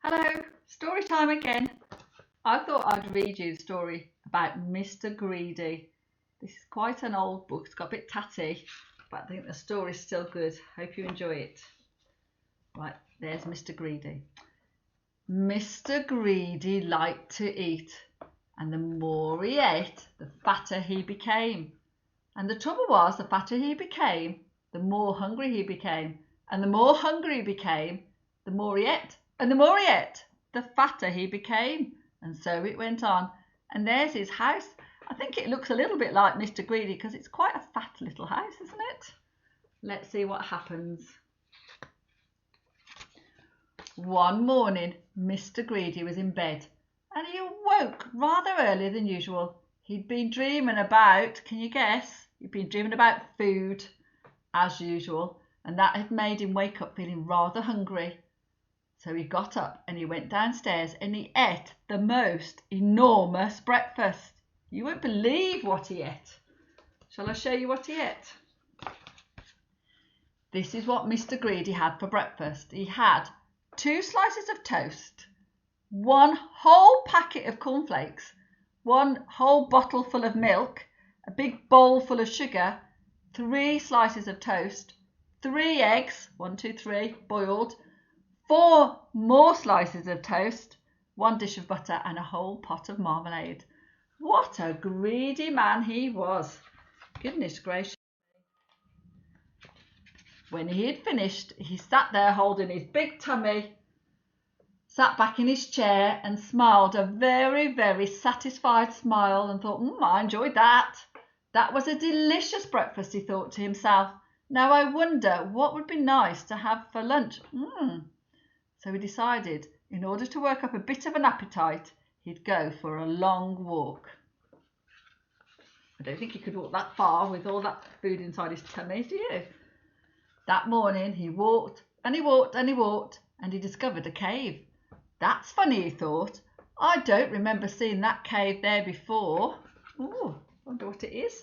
Hello, story time again. I thought I'd read you the story about Mr. Greedy. This is quite an old book, it's got a bit tatty, but I think the story's still good. Hope you enjoy it. Right, there's Mr. Greedy. Mr. Greedy liked to eat, and the more he ate, the fatter he became. And the trouble was, the fatter he became, the more hungry he became. And the more hungry he became, the more he ate. And the more he ate, the fatter he became. And so it went on. And there's his house. I think it looks a little bit like Mr. Greedy because it's quite a fat little house, isn't it? Let's see what happens. One morning, Mr. Greedy was in bed and he awoke rather earlier than usual. He'd been dreaming about, can you guess? He'd been dreaming about food, as usual, and that had made him wake up feeling rather hungry. So he got up and he went downstairs and he ate the most enormous breakfast. You won't believe what he ate. Shall I show you what he ate? This is what Mr. Greedy had for breakfast. He had 2 slices of toast, 1 whole packet of cornflakes, 1 whole bottle full of milk, a big bowl full of sugar, 3 slices of toast, 3 eggs, 1, 2, 3, boiled, 4 more slices of toast, 1 dish of butter and a whole pot of marmalade. What a greedy man he was. Goodness gracious. When he had finished, he sat there holding his big tummy, sat back in his chair and smiled a very, very satisfied smile and thought, I enjoyed that. That was a delicious breakfast, he thought to himself. Now I wonder what would be nice to have for lunch. So he decided, in order to work up a bit of an appetite, he'd go for a long walk. I don't think he could walk that far with all that food inside his tummy, do you? That morning he walked and he walked and he walked and he discovered a cave. That's funny, he thought. I don't remember seeing that cave there before. Oh, wonder what it is.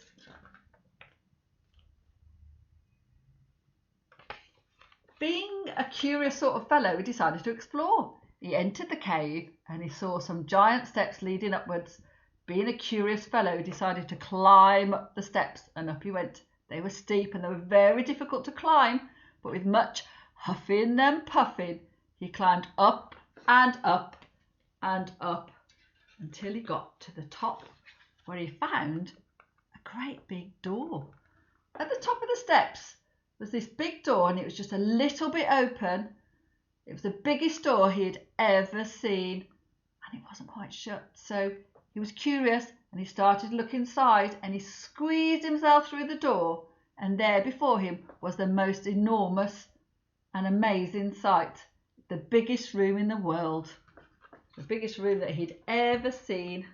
Being a curious sort of fellow, he decided to explore. He entered the cave and he saw some giant steps leading upwards. Being a curious fellow, he decided to climb up the steps, and up he went. They were steep and they were very difficult to climb, but with much huffing and puffing, he climbed up and up and up until he got to the top, where he found a great big door. At the top of the steps was this big door, and it was just a little bit open. It was the biggest door he had ever seen, and it wasn't quite shut. So he was curious and he started to look inside, and he squeezed himself through the door, and there before him was the most enormous and amazing sight. The biggest room in the world. The biggest room that he'd ever seen.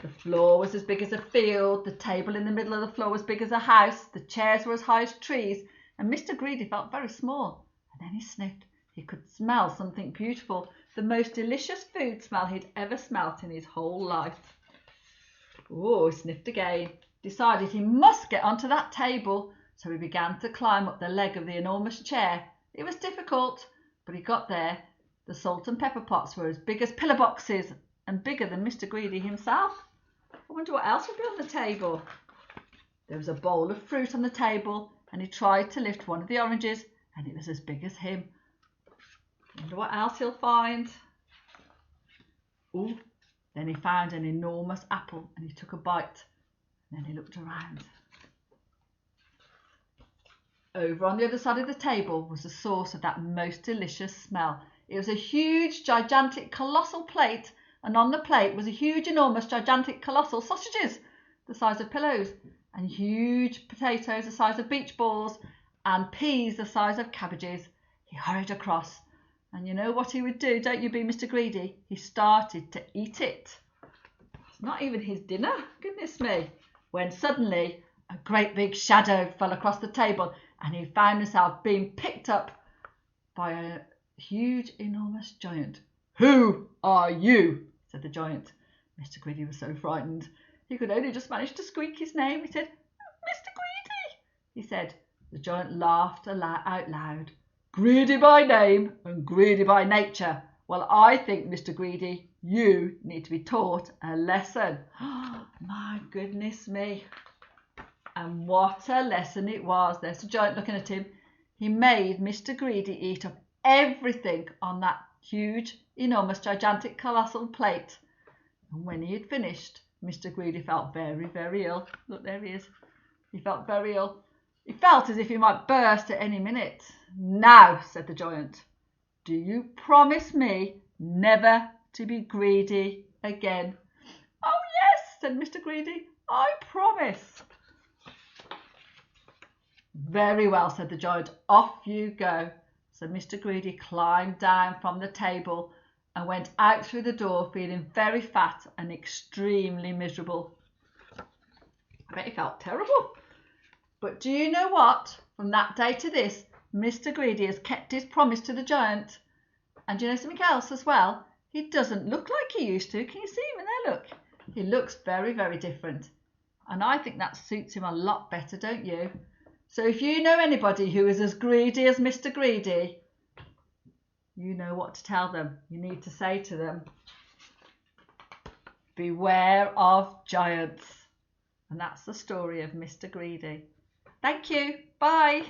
The floor was as big as a field. The table in the middle of the floor was big as a house. The chairs were as high as trees. And Mr. Greedy felt very small. And then he sniffed. He could smell something beautiful. The most delicious food smell he'd ever smelt in his whole life. Oh, he sniffed again. Decided he must get onto that table. So he began to climb up the leg of the enormous chair. It was difficult, but he got there. The salt and pepper pots were as big as pillar boxes and bigger than Mr. Greedy himself. I wonder what else would be on the table. There was a bowl of fruit on the table, and he tried to lift one of the oranges, and it was as big as him. I wonder what else he'll find. Ooh, then he found an enormous apple, and he took a bite, and then he looked around. Over on the other side of the table was the source of that most delicious smell. It was a huge, gigantic, colossal plate, and on the plate was a huge, enormous, gigantic, colossal sausages the size of pillows, and huge potatoes the size of beach balls, and peas the size of cabbages. He hurried across, and you know what he would do, don't you be Mr. Greedy? He started to eat it. It's not even his dinner, goodness me, when suddenly a great big shadow fell across the table, and he found himself being picked up by a huge, enormous giant. "Who are you?" said the giant. Mr. Greedy was so frightened. He could only just manage to squeak his name. He said, "Mr. Greedy," he said. The giant laughed out loud. Greedy by name and greedy by nature. Well, I think, Mr. Greedy, you need to be taught a lesson. My goodness me. And what a lesson it was. There's the giant looking at him. He made Mr. Greedy eat up everything on that huge, enormous, gigantic, colossal plate. And when he had finished, Mr. Greedy felt very, very ill. Look, there he is. He felt very ill. He felt as if he might burst at any minute. Now, said the giant, do you promise me never to be greedy again? Oh, yes, said Mr. Greedy. I promise. Very well, said the giant. Off you go. So Mr. Greedy climbed down from the table and went out through the door feeling very fat and extremely miserable. I bet he felt terrible. But do you know what? From that day to this, Mr. Greedy has kept his promise to the giant. And do you know something else as well? He doesn't look like he used to. Can you see him in there? Look. He looks very, very different. And I think that suits him a lot better, don't you? So if you know anybody who is as greedy as Mr. Greedy, you know what to tell them. You need to say to them, beware of giants. And that's the story of Mr. Greedy. Thank you. Bye.